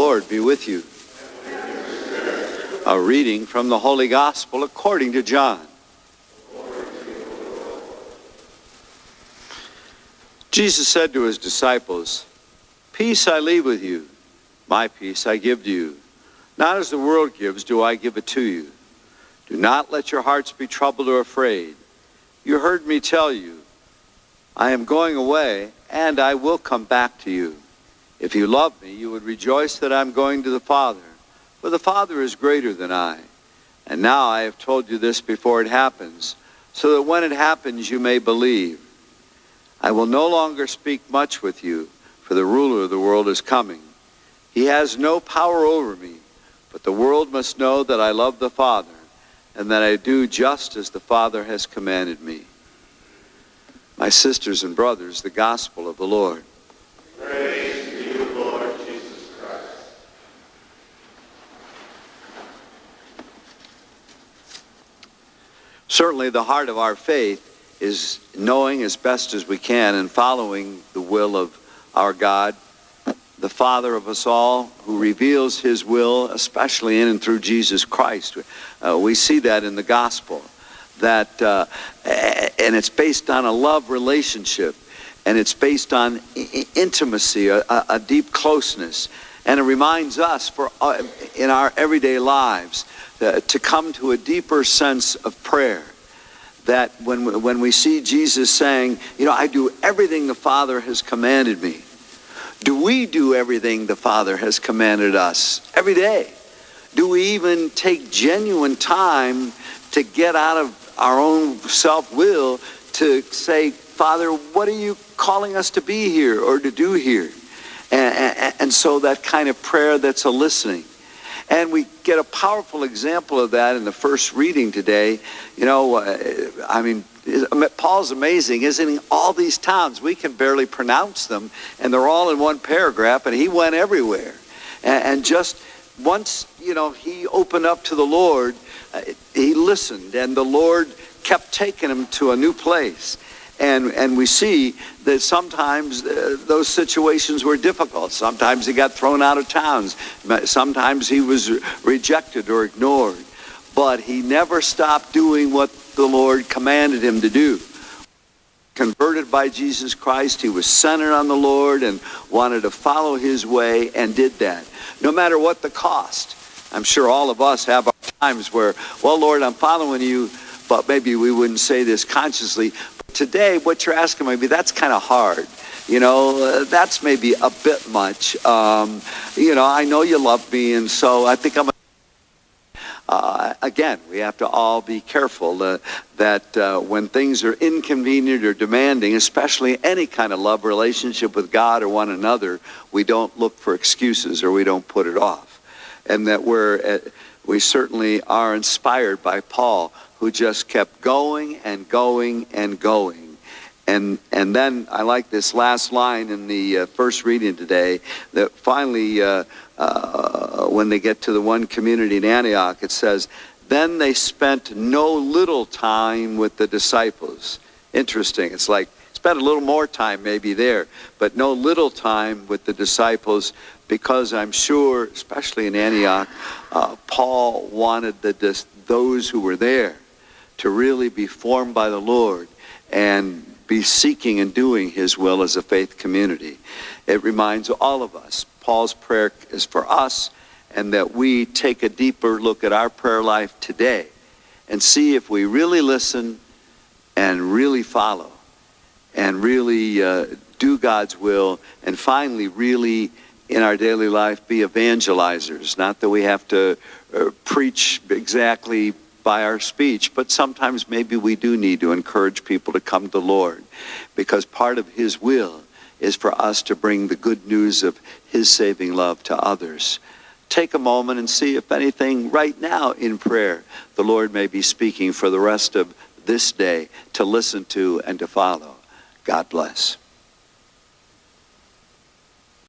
Lord be with you. A reading from the Holy Gospel according to John. Jesus said to his disciples, "Peace I leave with you, my peace I give to you. Not as the world gives do I give it to you. Do not let your hearts be troubled or afraid. You heard me tell you, I am going away, and I will come back to you. If you loved me, you would rejoice that I am going to the Father, for the Father is greater than I. And now I have told you this before it happens, so that when it happens you may believe. I will no longer speak much with you, for the ruler of the world is coming. He has no power over me, but the world must know that I love the Father, and that I do just as the Father has commanded me." My sisters and brothers, the gospel of the Lord. Praise to you, Lord Jesus Christ. Certainly the heart of our faith is knowing as best as we can and following the will of our God, the Father of us all, who reveals his will, especially in and through Jesus Christ. We see that in the gospel, that and it's based on a love relationship, and it's based on intimacy, a deep closeness. And it reminds us in our everyday lives to come to a deeper sense of prayer. That when we see Jesus saying, I do everything the Father has commanded me. Do we do everything the Father has commanded us every day? Do we even take genuine time to get out of our own self-will to say, Father, what are you calling us to be here or to do here? And so that kind of prayer that's a listening. And we get a powerful example of that in the first reading today. Paul's amazing, isn't he? All these towns, we can barely pronounce them, and they're all in one paragraph, and he went everywhere. And just once, he opened up to the Lord, he listened, and the Lord kept taking him to a new place. And we see that sometimes those situations were difficult. Sometimes he got thrown out of towns. Sometimes he was rejected or ignored. But he never stopped doing what the Lord commanded him to do. Converted by Jesus Christ, he was centered on the Lord and wanted to follow his way and did that. No matter what the cost. I'm sure all of us have our times where, well, Lord, I'm following you, but maybe we wouldn't say this consciously. Today, what you're asking maybe that's kind of hard. That's maybe a bit much. I know you love me, and so I think again, we have to all be careful that when things are inconvenient or demanding, especially any kind of love relationship with God or one another, we don't look for excuses or we don't put it off. And that we certainly are inspired by Paul, who just kept going and going and going. And then I like this last line in the first reading today, that finally when they get to the one community in Antioch, it says, "Then they spent no little time with the disciples." Interesting. It's like, spent a little more time maybe there, but no little time with the disciples, because I'm sure, especially in Antioch, Paul wanted those who were there to really be formed by the Lord and be seeking and doing his will as a faith community. It reminds all of us, Paul's prayer is for us, and that we take a deeper look at our prayer life today and see if we really listen and really follow and really do God's will, and finally really in our daily life be evangelizers. Not that we have to preach exactly by our speech, but sometimes maybe we do need to encourage people to come to the Lord, because part of his will is for us to bring the good news of his saving love to others. Take a moment and see if anything right now in prayer the Lord may be speaking for the rest of this day to listen to and to follow. God bless.